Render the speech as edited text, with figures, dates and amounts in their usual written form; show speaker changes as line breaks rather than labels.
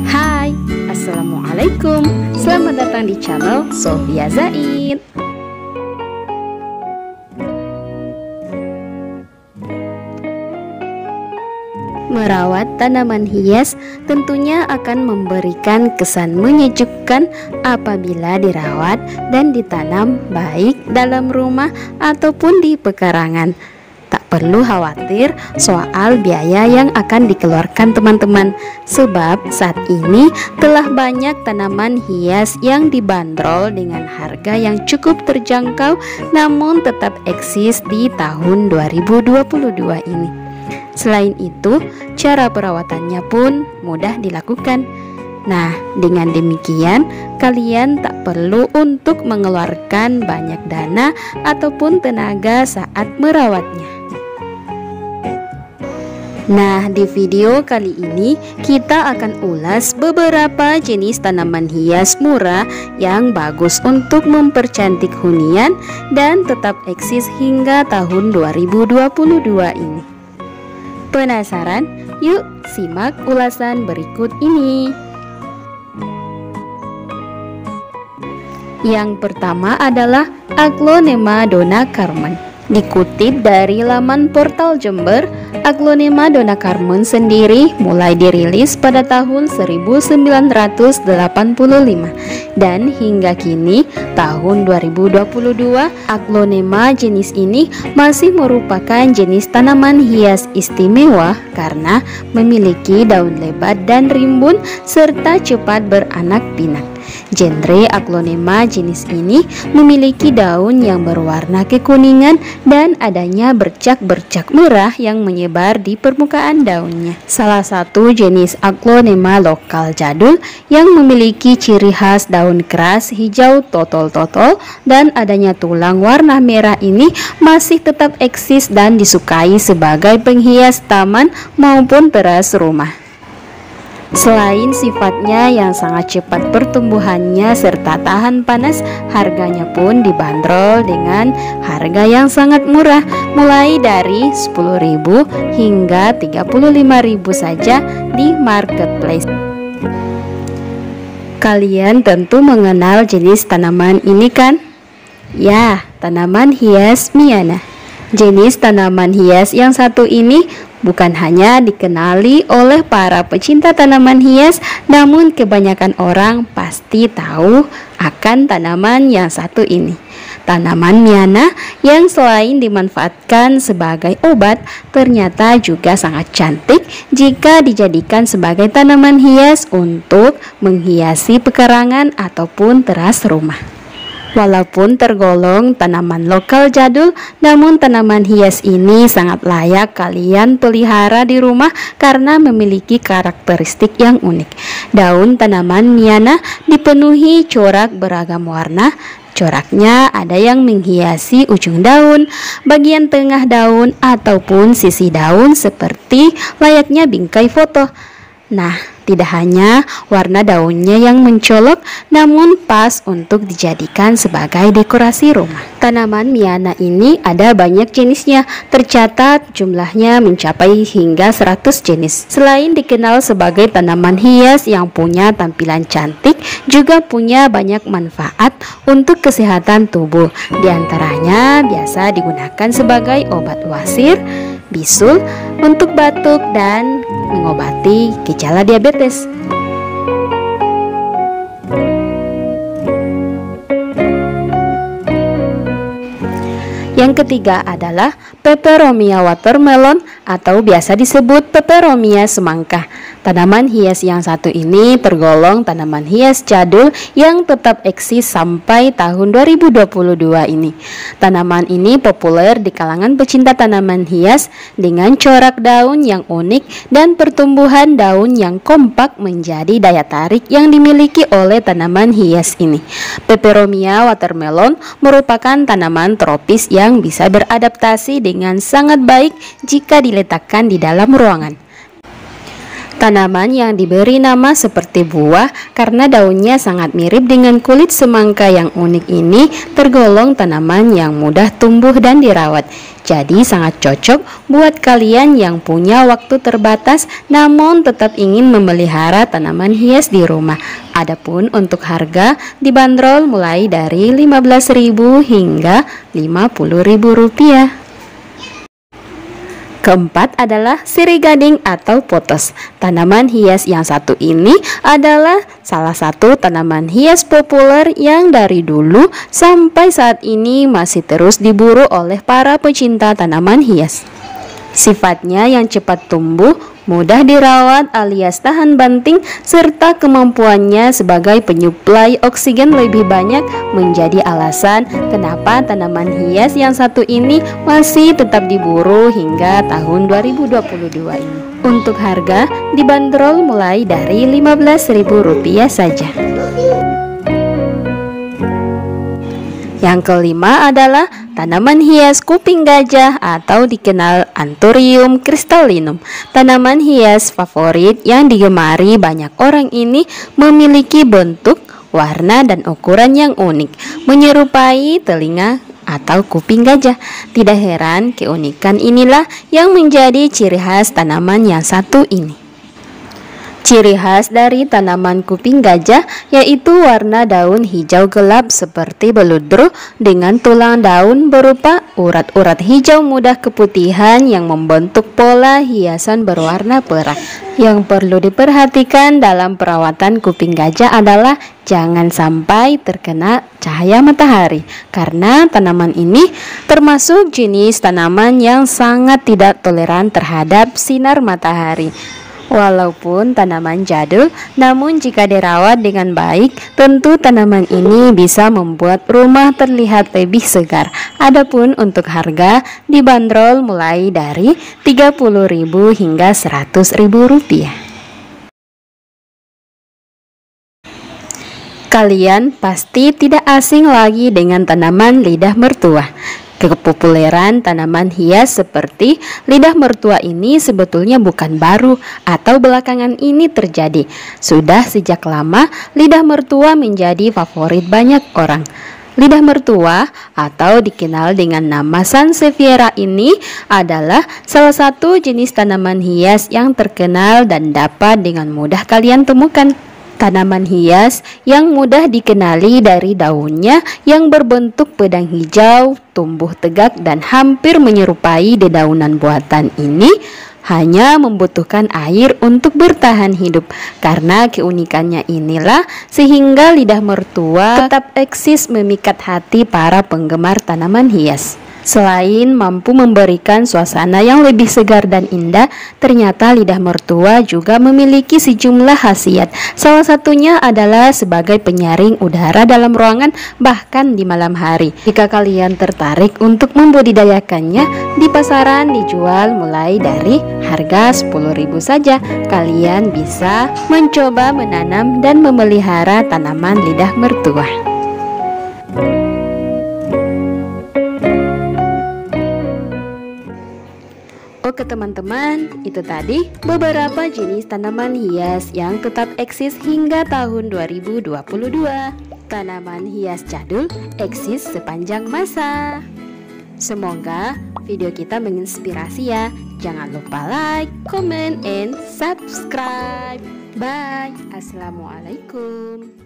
Hai, Assalamualaikum. Selamat datang di channel Sofia Zaid. Merawat tanaman hias tentunya akan memberikan kesan menyejukkan apabila dirawat dan ditanam baik dalam rumah ataupun di pekarangan. Tak perlu khawatir soal biaya yang akan dikeluarkan teman-teman, sebab saat ini telah banyak tanaman hias yang dibanderol dengan harga yang cukup terjangkau namun tetap eksis di tahun 2022 ini. Selain itu, cara perawatannya pun mudah dilakukan. Nah, dengan demikian kalian tak perlu untuk mengeluarkan banyak dana ataupun tenaga saat merawatnya. Nah, di video kali ini kita akan ulas beberapa jenis tanaman hias murah yang bagus untuk mempercantik hunian dan tetap eksis hingga tahun 2022 ini. Penasaran? Yuk simak ulasan berikut ini. Yang pertama adalah Aglonema Donna Carmen. Dikutip dari laman portal Jember, Aglonema Donna Carmen sendiri mulai dirilis pada tahun 1985 dan hingga kini tahun 2022 Aglonema jenis ini masih merupakan jenis tanaman hias istimewa karena memiliki daun lebat dan rimbun serta cepat beranak pinak. Genre Aglonema jenis ini memiliki daun yang berwarna kekuningan dan adanya bercak-bercak merah yang menyebar di permukaan daunnya. Salah satu jenis Aglonema lokal jadul yang memiliki ciri khas daun keras hijau totol-totol dan adanya tulang warna merah ini masih tetap eksis dan disukai sebagai penghias taman maupun teras rumah. Selain sifatnya yang sangat cepat pertumbuhannya serta tahan panas, harganya pun dibanderol dengan harga yang sangat murah, mulai dari 10.000 hingga 35.000 saja di marketplace. Kalian tentu mengenal jenis tanaman ini kan? Ya, tanaman hias Miana. Jenis tanaman hias yang satu ini bukan hanya dikenali oleh para pecinta tanaman hias, namun kebanyakan orang pasti tahu akan tanaman yang satu ini. Tanaman Miana yang selain dimanfaatkan sebagai obat, ternyata juga sangat cantik jika dijadikan sebagai tanaman hias untuk menghiasi pekarangan ataupun teras rumah. Walaupun tergolong tanaman lokal jadul, namun tanaman hias ini sangat layak kalian pelihara di rumah karena memiliki karakteristik yang unik. Daun tanaman Miana dipenuhi corak beragam warna. Coraknya ada yang menghiasi ujung daun, bagian tengah daun, ataupun sisi daun seperti layaknya bingkai foto. Nah, tidak hanya warna daunnya yang mencolok, namun pas untuk dijadikan sebagai dekorasi rumah. Tanaman Miana ini ada banyak jenisnya, tercatat jumlahnya mencapai hingga 100 jenis. Selain dikenal sebagai tanaman hias yang punya tampilan cantik, juga punya banyak manfaat untuk kesehatan tubuh. Di antaranya biasa digunakan sebagai obat wasir, bisul, untuk batuk, dan mengobati gejala diabetes. Yang ketiga adalah Peperomia watermelon atau biasa disebut Peperomia semangka. Tanaman hias yang satu ini tergolong tanaman hias jadul yang tetap eksis sampai tahun 2022 ini. Tanaman ini populer di kalangan pecinta tanaman hias dengan corak daun yang unik dan pertumbuhan daun yang kompak menjadi daya tarik yang dimiliki oleh tanaman hias ini. Peperomia watermelon merupakan tanaman tropis yang bisa beradaptasi dengan sangat baik jika diletakkan di dalam ruangan. Tanaman yang diberi nama seperti buah karena daunnya sangat mirip dengan kulit semangka yang unik ini tergolong tanaman yang mudah tumbuh dan dirawat. Jadi sangat cocok buat kalian yang punya waktu terbatas namun tetap ingin memelihara tanaman hias di rumah. Adapun untuk harga dibanderol mulai dari 15.000 hingga 50.000 rupiah. Keempat adalah sirih gading atau pothos. Tanaman hias yang satu ini adalah salah satu tanaman hias populer yang dari dulu sampai saat ini masih terus diburu oleh para pecinta tanaman hias. Sifatnya yang cepat tumbuh, mudah dirawat alias tahan banting, serta kemampuannya sebagai penyuplai oksigen lebih banyak menjadi alasan kenapa tanaman hias yang satu ini masih tetap diburu hingga tahun 2022 ini. Untuk harga dibanderol mulai dari Rp15.000 saja. Yang kelima adalah tanaman hias kuping gajah atau dikenal Anthurium crystallinum. Tanaman hias favorit yang digemari banyak orang ini memiliki bentuk, warna, dan ukuran yang unik, menyerupai telinga atau kuping gajah. Tidak heran keunikan inilah yang menjadi ciri khas tanaman yang satu ini. Ciri khas dari tanaman kuping gajah yaitu warna daun hijau gelap seperti beludru dengan tulang daun berupa urat-urat hijau mudah keputihan yang membentuk pola hiasan berwarna perak. Yang perlu diperhatikan dalam perawatan kuping gajah adalah jangan sampai terkena cahaya matahari, karena tanaman ini termasuk jenis tanaman yang sangat tidak toleran terhadap sinar matahari. Walaupun tanaman jadul, namun jika dirawat dengan baik, tentu tanaman ini bisa membuat rumah terlihat lebih segar. Adapun untuk harga dibanderol mulai dari Rp30.000 hingga Rp100.000. Kalian pasti tidak asing lagi dengan tanaman lidah mertua. Kepopuleran tanaman hias seperti lidah mertua ini sebetulnya bukan baru atau belakangan ini terjadi. Sudah sejak lama lidah mertua menjadi favorit banyak orang. Lidah mertua atau dikenal dengan nama Sansevieria ini adalah salah satu jenis tanaman hias yang terkenal dan dapat dengan mudah kalian temukan. Tanaman hias yang mudah dikenali dari daunnya yang berbentuk pedang hijau, tumbuh tegak dan hampir menyerupai dedaunan buatan ini hanya membutuhkan air untuk bertahan hidup. Karena keunikannya inilah sehingga lidah mertua tetap eksis memikat hati para penggemar tanaman hias. Selain mampu memberikan suasana yang lebih segar dan indah, ternyata lidah mertua juga memiliki sejumlah khasiat. Salah satunya adalah sebagai penyaring udara dalam ruangan, bahkan di malam hari. Jika kalian tertarik untuk membudidayakannya, di pasaran dijual mulai dari harga Rp10.000 saja. Kalian bisa mencoba menanam dan memelihara tanaman lidah mertua. Oke teman-teman, itu tadi beberapa jenis tanaman hias yang tetap eksis hingga tahun 2022. Tanaman hias jadul eksis sepanjang masa. Semoga video kita menginspirasi ya. Jangan lupa like, comment, and subscribe. Bye. Assalamualaikum.